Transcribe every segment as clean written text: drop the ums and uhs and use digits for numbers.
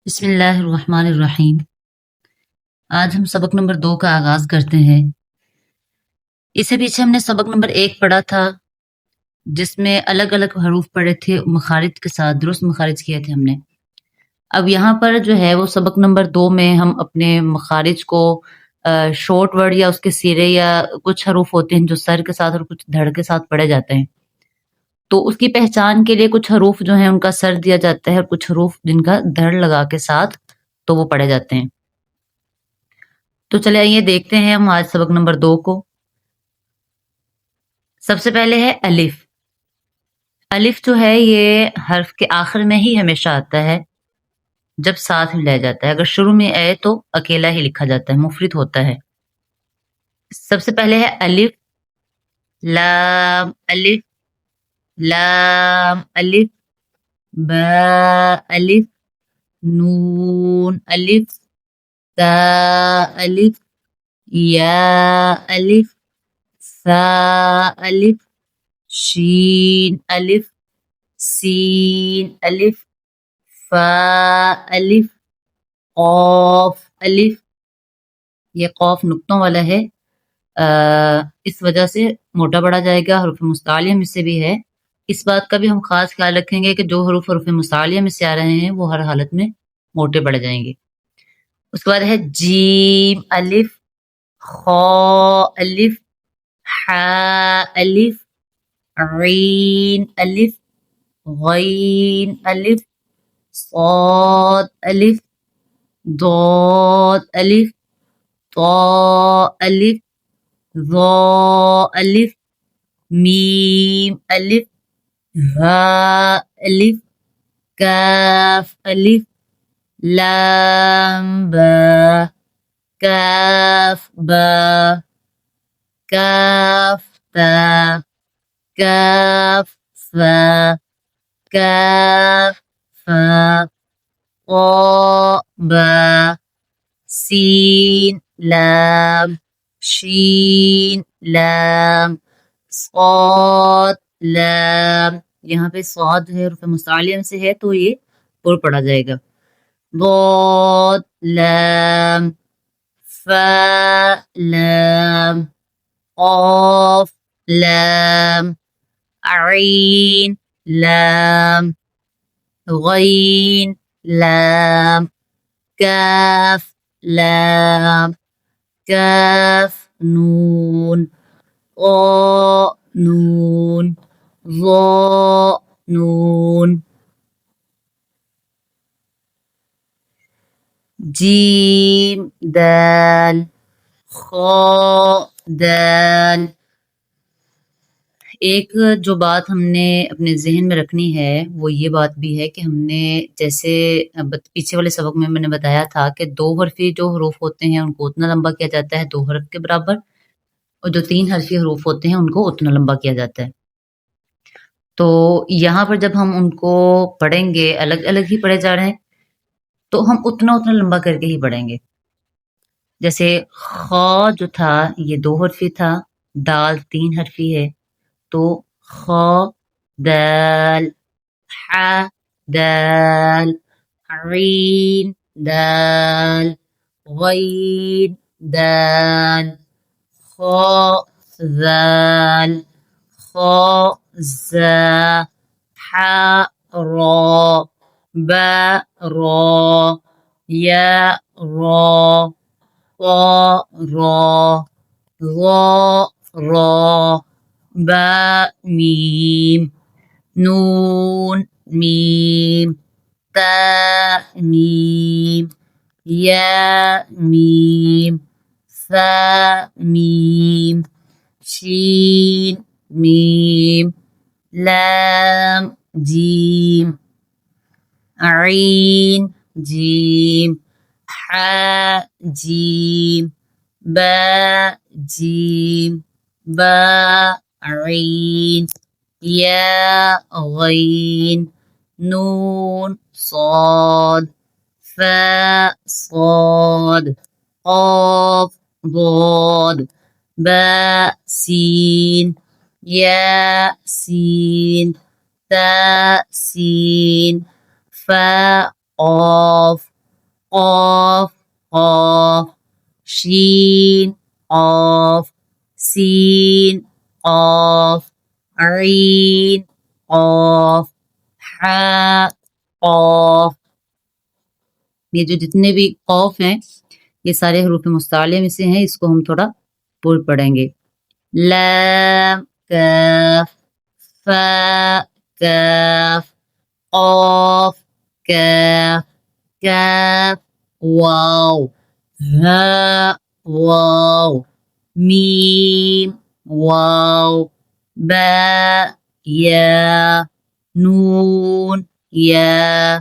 बिस्मिल्लाहिर्रहमानिर्रहीम। आज हम सबक नंबर 2 का आगाज करते हैं। इससे पीछे हमने सबक नंबर 1 पढ़ा था, जिसमें अलग-अलग हरूफ पढ़े थे, मखारिज के साथ दुरुस्त मखारिज किए थे हमने। अब यहाँ पर जो है वो सबक नंबर 2 में हम अपने मखारिज को शॉर्ट वर्ड या उसके सिरे या कुछ हरूफ होते हैं जो सर के साथ और कुछ धड़ के साथ पढ़े जाते हैं। तो उसकी पहचान के लिए कुछ हरूफ जो हैं उनका सर दिया जाता है और कुछ हरूफ जिनका धड़ लगा के साथ तो वो पढ़े जाते हैं। तो चलिए आइए देखते हैं हम आज सबक नंबर 2 को। सबसे पहले है अलिफ। अलिफ जो है ये हर्फ के आखिर में ही हमेशा आता है, जब साथ में लाया जाता है। अगर शुरू में आए तो अकेला ही लिखा जाता है, मुफरिद होता है। सबसे पहले है अलिफ, लाम अलिफ, लाम अलिफ, बा अलिफ, नून अलिफ, ता अलिफ, या अलिफ, सा अलिफ, शीन अलिफ, सीन अलिफ, फा अलिफ, कौफ अलिफ। ये कौफ नुक्तों वाला है, इस वजह से मोटा पढ़ा जाएगा। हरूफ मुस्तालिया में से भी है। इस बात का भी हम खास ख्याल रखेंगे कि जो हरूफ मुस्तालिया में से आ रहे हैं वो हर हालत में मोटे पढ़े जाएंगे। उसके बाद है जीम अलिफ, खौ अलिफ, हा अलिफ, रीन अलिफ, गईन अलिफ, صاد अलिफ, ضاد अलिफ, طا अलिफ, ظा अलिफ, मीम अलिफ, हा अलिफ, काफ अलिफ, लाम बा, काफ बा, काफ ता, काफ फा, काफ फा, qa ba, सीन लाम, शीन लाम, सौद लाम। यहाँ पे सौद है रूफ मुस्तालिया में से है तो ये पुर पढ़ा जाएगा। ضاد लाम, फा लाम, قاف लाम, عين लाम, غين लाम, काफ लाम, काफ नून, क़ा नून, ज़ा नून, जीम दाल, खा दाल। एक जो बात हमने अपने ज़हन में रखनी है वो ये बात भी है कि हमने जैसे पीछे वाले सबक में मैंने बताया था कि 2 हरफ़ी जो हरूफ होते हैं उनको उतना लंबा किया जाता है 2 हरफ के बराबर, और जो 3 हरफ़ी हरूफ होते हैं उनको उतना लंबा किया जाता है। तो यहाँ पर जब हम उनको पढ़ेंगे, अलग-अलग ही पढ़े जा रहे हैं, तो हम उतना-उतना लंबा करके ही पढ़ेंगे। जैसे ख जो था ये 2 हरफ़ी था, दाल 3 हरफ़ी है, तो ख, दाल, ح دال، عين دال، غين دال، خاء ذال، خاء زا، حاء را، باء را، ياء را، طاء را، ظاء را، باء ميم، نون ميم، تاء ميم، ياء ميم، ثاء ميم، شين ميم، لام جيم، عين جيم، حاء جيم، باء جيم، باء عين، ياء غين، نون صاد، فاء صاد، قاف ضاد، باء سين، ياء سين، تاء سين، فاء قاف، क़ाफ़ क़ाफ़, शीन क़ाफ़, सीन क़ाफ़, ऐन क़ाफ़, हा क़ाफ़। ये जो जितने भी क़ाफ़ हैं ये सारे हरूफ मुस्ताले में से हैं। इसको हम थोड़ा पूर्व पढ़ेंगे। लाम काफ, फा काफ, क़ाफ़ काफ, काफ वाव, हा वाव, मीम वाव, बा या, नून या,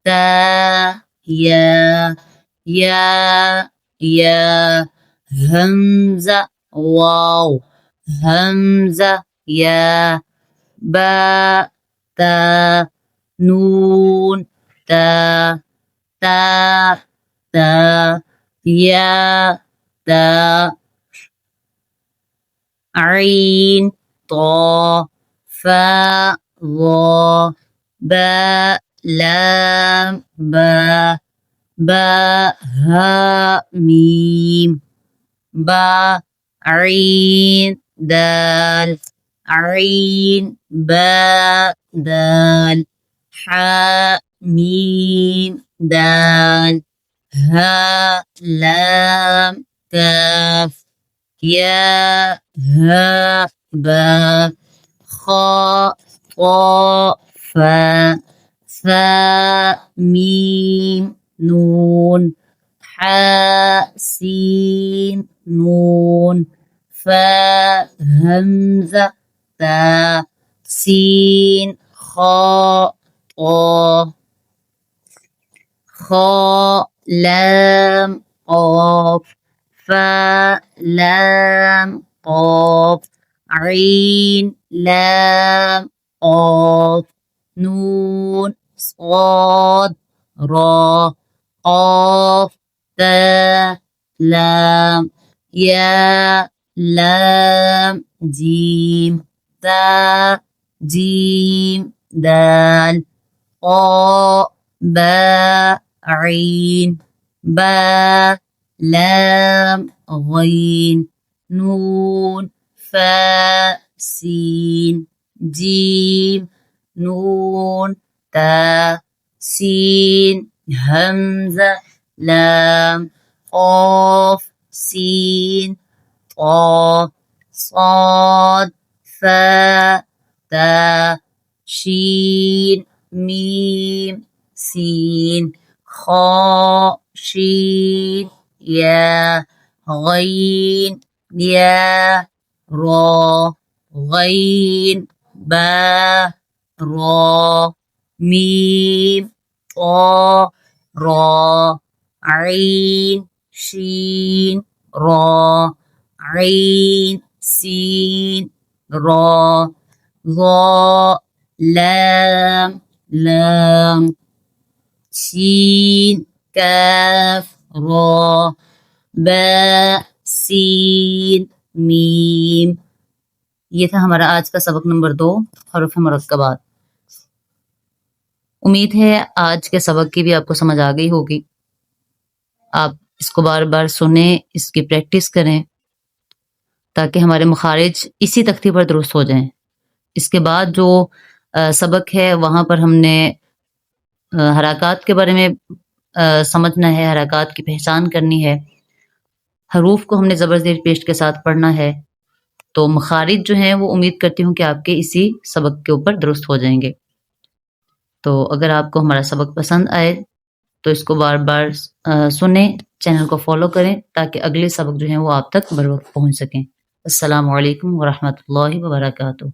ता या, हमज़ा वाव, हमज़ा या, बा ता, नून ता, ता, या ता, ऐन ता, फा ज़ा, बा लाम बा हा मीम, बा ऐन दाल, ऐन बा दाल, हा मीम दाल, हा लाम काफ, या हा बा, खा क़ा फा, सा मीम नून, हा सीन नून, फा हमज़ा ता, सीन खा क़ा, खा लाम क़ाफ, फा लाम क़ाफ, ऐन लाम क़ाफ, नून स्वाद रा, क़ाफ ता लाम, या लाम जीम, ता जीम दाल, क़ा बा ऐन, बा लाम गैन, नून फा सीन, जीम नून ता, सीन हमज़ा लाम, क़ाफ सीन क़ा, صاد फा ता, शीन मीम सीन, खा शीन या, गैन या, रा, गैन बा रा, मीम ता रा, ऐन शीन रा, ऐन सीन रा, ज़ा लाम लाम, शीन काफ रा, बा सीन मीम। ये था हमारा आज का सबक नंबर 2, हरूफ मुरक्कबात। उम्मीद है आज के सबक की भी आपको समझ आ गई होगी। आप इसको बार बार सुने, इसकी प्रैक्टिस करें ताकि हमारे मखारिज इसी तख्ती पर दुरुस्त हो जाएं। इसके बाद जो सबक है वहाँ पर हमने हरकत के बारे में समझना है, हरकत की पहचान करनी है, हरूफ को हमने ज़बर ज़ेर पेश के साथ पढ़ना है। तो मखारिज जो हैं वो उम्मीद करती हूँ कि आपके इसी सबक के ऊपर दुरुस्त हो जाएंगे। तो अगर आपको हमारा सबक पसंद आए तो इसको बार बार सुने, चैनल को फॉलो करें ताकि अगले सबक जो हैं वो आप तक बर वक्त पहुँच सकें। अस्सलामु अलैकुम व रहमतुल्लाहि व बरकातुहू।